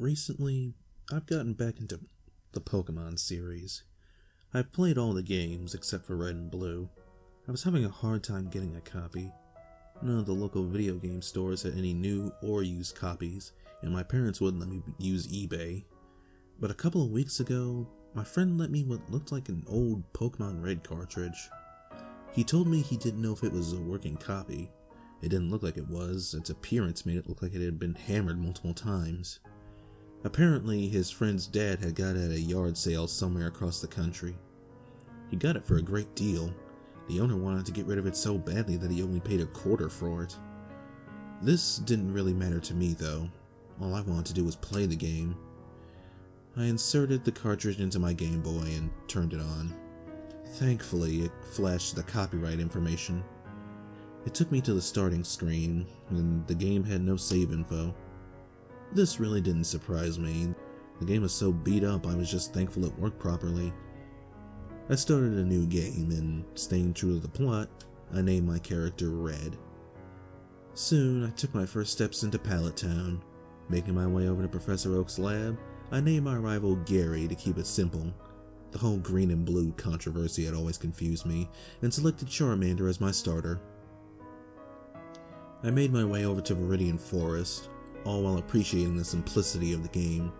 Recently, I've gotten back into the Pokemon series. I've played all the games except for Red and Blue. I was having a hard time getting a copy. None of the local video game stores had any new or used copies, and my parents wouldn't let me use eBay. But a couple of weeks ago, my friend lent me what looked like an old Pokemon Red cartridge. He told me he didn't know if it was a working copy. It didn't look like it was. Its appearance made it look like it had been hammered multiple times. Apparently, his friend's dad had got it at a yard sale somewhere across the country. He got it for a great deal. The owner wanted to get rid of it so badly that he only paid a quarter for it. This didn't really matter to me though. All I wanted to do was play the game. I inserted the cartridge into my Game Boy and turned it on. Thankfully, it flashed the copyright information. It took me to the starting screen, and the game had no save info. This really didn't surprise me. The game was so beat up I was just thankful it worked properly. I started a new game, and staying true to the plot, I named my character Red. Soon, I took my first steps into Pallet Town. Making my way over to Professor Oak's lab, I named my rival Gary to keep it simple. The whole green and blue controversy had always confused me, and selected Charmander as my starter. I made my way over to Viridian Forest, all while appreciating the simplicity of the game.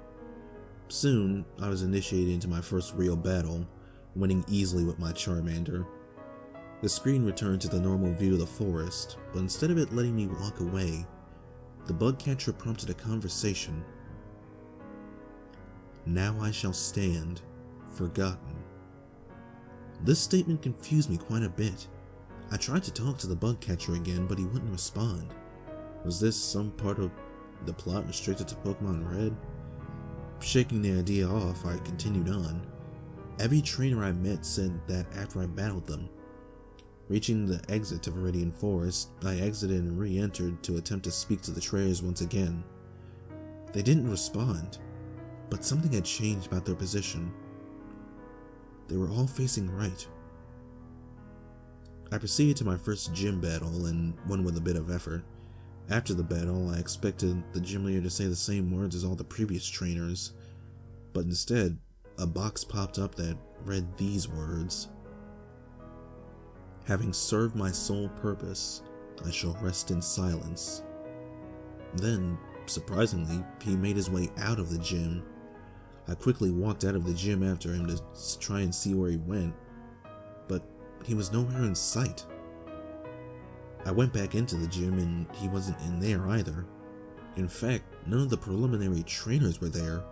Soon, I was initiated into my first real battle, winning easily with my Charmander. The screen returned to the normal view of the forest, but instead of it letting me walk away, the bug catcher prompted a conversation. "Now I shall stand, forgotten." This statement confused me quite a bit. I tried to talk to the bug catcher again, but he wouldn't respond. Was this some part of the plot restricted to Pokemon Red? Shaking the idea off, I continued on. Every trainer I met said that after I battled them. Reaching the exit to Viridian Forest, I exited and re-entered to attempt to speak to the trainers once again. They didn't respond, but something had changed about their position. They were all facing right. I proceeded to my first gym battle and won with a bit of effort. After the battle, I expected the gym leader to say the same words as all the previous trainers, but instead, a box popped up that read these words: "Having served my sole purpose, I shall rest in silence." Then, surprisingly, he made his way out of the gym. I quickly walked out of the gym after him to try and see where he went, but he was nowhere in sight. I went back into the gym and he wasn't in there either. In fact, none of the preliminary trainers were there.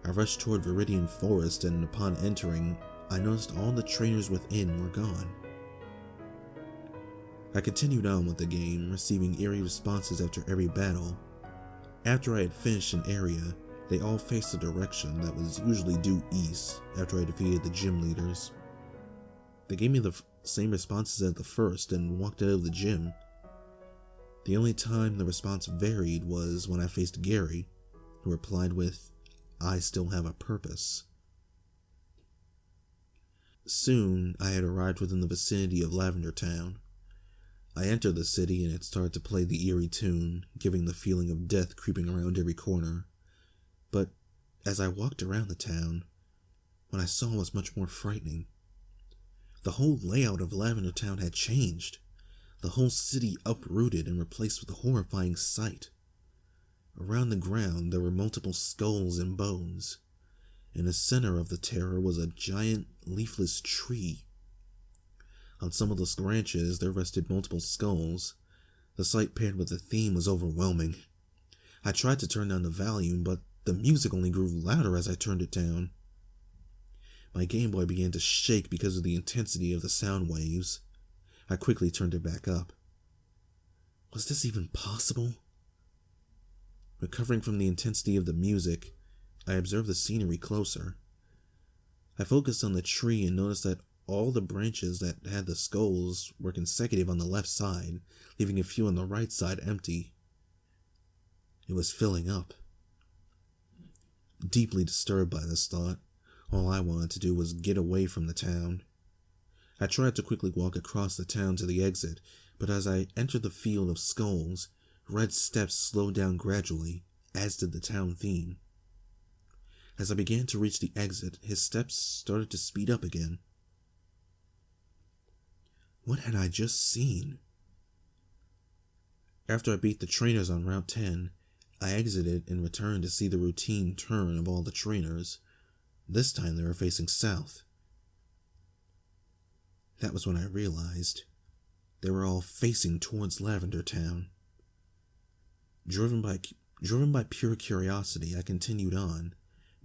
I rushed toward Viridian Forest, and upon entering, I noticed all the trainers within were gone. I continued on with the game, receiving eerie responses after every battle. After I had finished an area, they all faced a direction that was usually due east after I defeated the gym leaders. They gave me the same responses as the first and walked out of the gym. The only time the response varied was when I faced Gary, who replied with, "I still have a purpose." Soon, I had arrived within the vicinity of Lavender Town. I entered the city and it started to play the eerie tune, giving the feeling of death creeping around every corner. But as I walked around the town, what I saw was much more frightening. The whole layout of Lavender Town had changed. The whole city uprooted and replaced with a horrifying sight. Around the ground there were multiple skulls and bones. In the center of the terror was a giant leafless tree. On some of the branches there rested multiple skulls. The sight paired with the theme was overwhelming. I tried to turn down the volume, but the music only grew louder as I turned it down. My Game Boy began to shake because of the intensity of the sound waves. I quickly turned it back up. Was this even possible? Recovering from the intensity of the music, I observed the scenery closer. I focused on the tree and noticed that all the branches that had the skulls were consecutive on the left side, leaving a few on the right side empty. It was filling up. Deeply disturbed by this thought, all I wanted to do was get away from the town. I tried to quickly walk across the town to the exit, but as I entered the field of skulls, Red's steps slowed down gradually, as did the town theme. As I began to reach the exit, his steps started to speed up again. What had I just seen? After I beat the trainers on Route 10, I exited and returned to see the routine turn of all the trainers. This time they were facing south. That was when I realized they were all facing towards Lavender Town. Driven by pure curiosity, I continued on.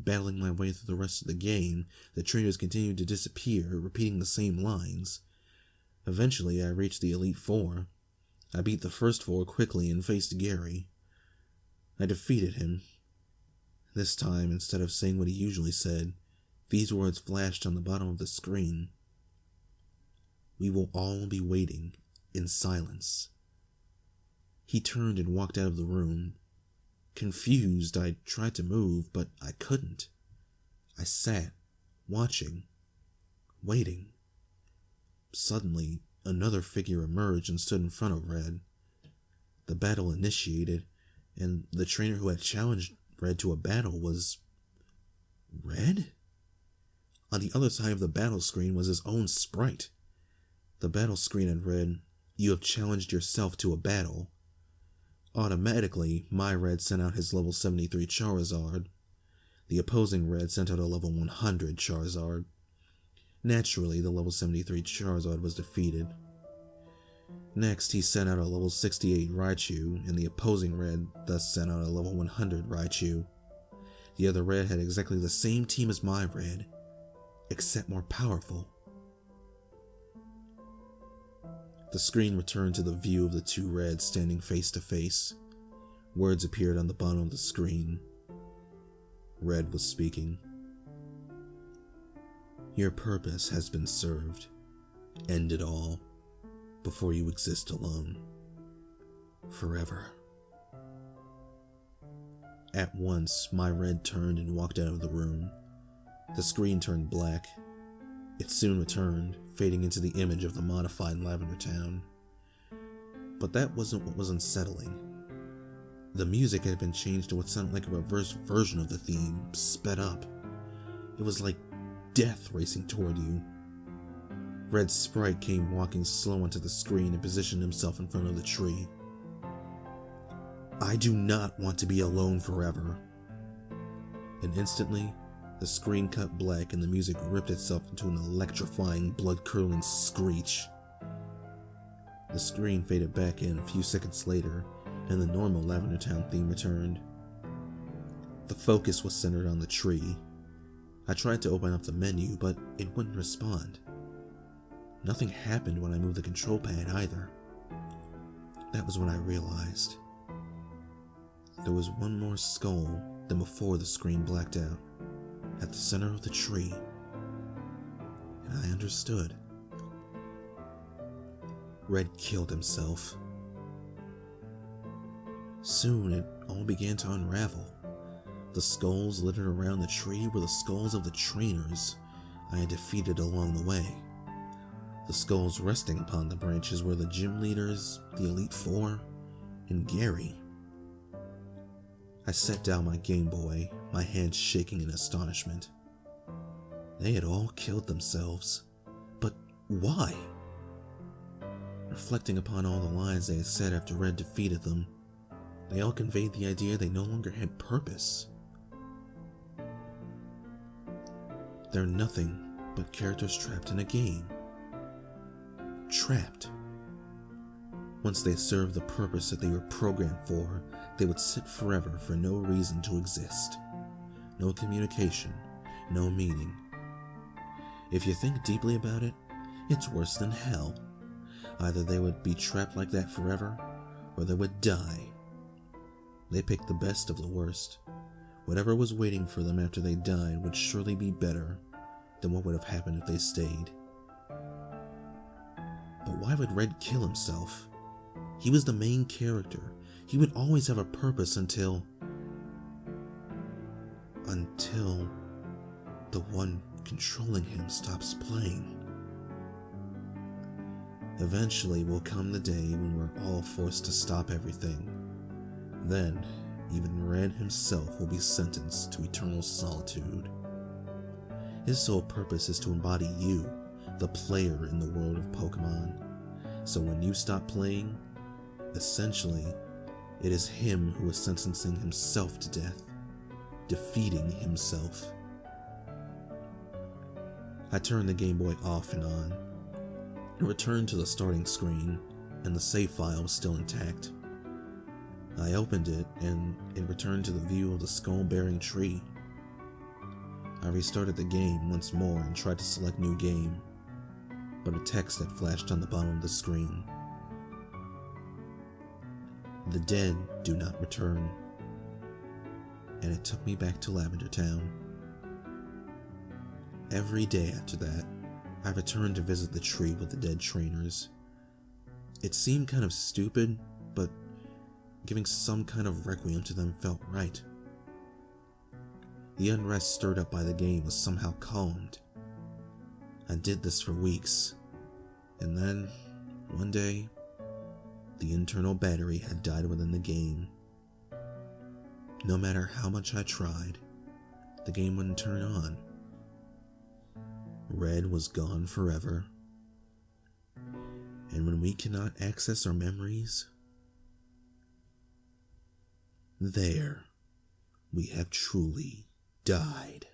Battling my way through the rest of the game, the trainers continued to disappear, repeating the same lines. Eventually, I reached the Elite Four. I beat the first four quickly and faced Gary. I defeated him. This time, instead of saying what he usually said, these words flashed on the bottom of the screen. We will all be waiting in silence. He turned and walked out of the room. Confused, I tried to move, but I couldn't. I sat, watching, waiting. Suddenly, another figure emerged and stood in front of Red. The battle initiated, and the trainer who had challenged Red to a battle was Red? On the other side of the battle screen was his own sprite. The battle screen had read, "You have challenged yourself to a battle." Automatically, my Red sent out his level 73 Charizard. The opposing Red sent out a level 100 Charizard. Naturally, the level 73 Charizard was defeated. Next, he sent out a level 68 Raichu, and the opposing Red thus sent out a level 100 Raichu. The other Red had exactly the same team as my Red, except more powerful. The screen returned to the view of the two Reds standing face to face. Words appeared on the bottom of the screen. Red was speaking. Your purpose has been served. End it all, before you exist alone. Forever. At once, my Red turned and walked out of the room. The screen turned black. It soon returned, fading into the image of the modified Lavender Town. But that wasn't what was unsettling. The music had been changed to what sounded like a reverse version of the theme, sped up. It was like death racing toward you. Red's sprite came walking slow onto the screen and positioned himself in front of the tree. I do not want to be alone forever. And instantly, the screen cut black and the music ripped itself into an electrifying, blood-curdling screech. The screen faded back in a few seconds later, and the normal Lavender Town theme returned. The focus was centered on the tree. I tried to open up the menu, but it wouldn't respond. Nothing happened when I moved the control pad either. That was when I realized there was one more skull than before the screen blacked out, at the center of the tree, and I understood. Red killed himself. Soon it all began to unravel. The skulls littered around the tree were the skulls of the trainers I had defeated along the way. The skulls resting upon the branches were the gym leaders, the Elite Four, and Gary. I set down my Game Boy, my hands shaking in astonishment. They had all killed themselves. But why? Reflecting upon all the lines they had said after Red defeated them, they all conveyed the idea they no longer had purpose. They're nothing but characters trapped in a game. Trapped. Once they served the purpose that they were programmed for, they would sit forever for no reason to exist. No communication, no meaning. If you think deeply about it, it's worse than hell. Either they would be trapped like that forever, or they would die. They picked the best of the worst. Whatever was waiting for them after they died would surely be better than what would have happened if they stayed. But why would Red kill himself? He was the main character. He would always have a purpose until the one controlling him stops playing. Eventually will come the day when we're all forced to stop everything. Then even Red himself will be sentenced to eternal solitude. His sole purpose is to embody you, the player in the world of Pokemon. So when you stop playing, essentially, it is him who is sentencing himself to death, defeating himself. I turned the Game Boy off and on, and returned to the starting screen, and the save file was still intact. I opened it, and it returned to the view of the skull-bearing tree. I restarted the game once more and tried to select new game, but a text had flashed on the bottom of the screen. The dead do not return. And it took me back to Lavender Town. Every day after that, I returned to visit the tree with the dead trainers. It seemed kind of stupid, but giving some kind of requiem to them felt right. The unrest stirred up by the game was somehow calmed. I did this for weeks, and then, one day, the internal battery had died within the game. No matter how much I tried, the game wouldn't turn on. Red was gone forever. And when we cannot access our memories, there we have truly died.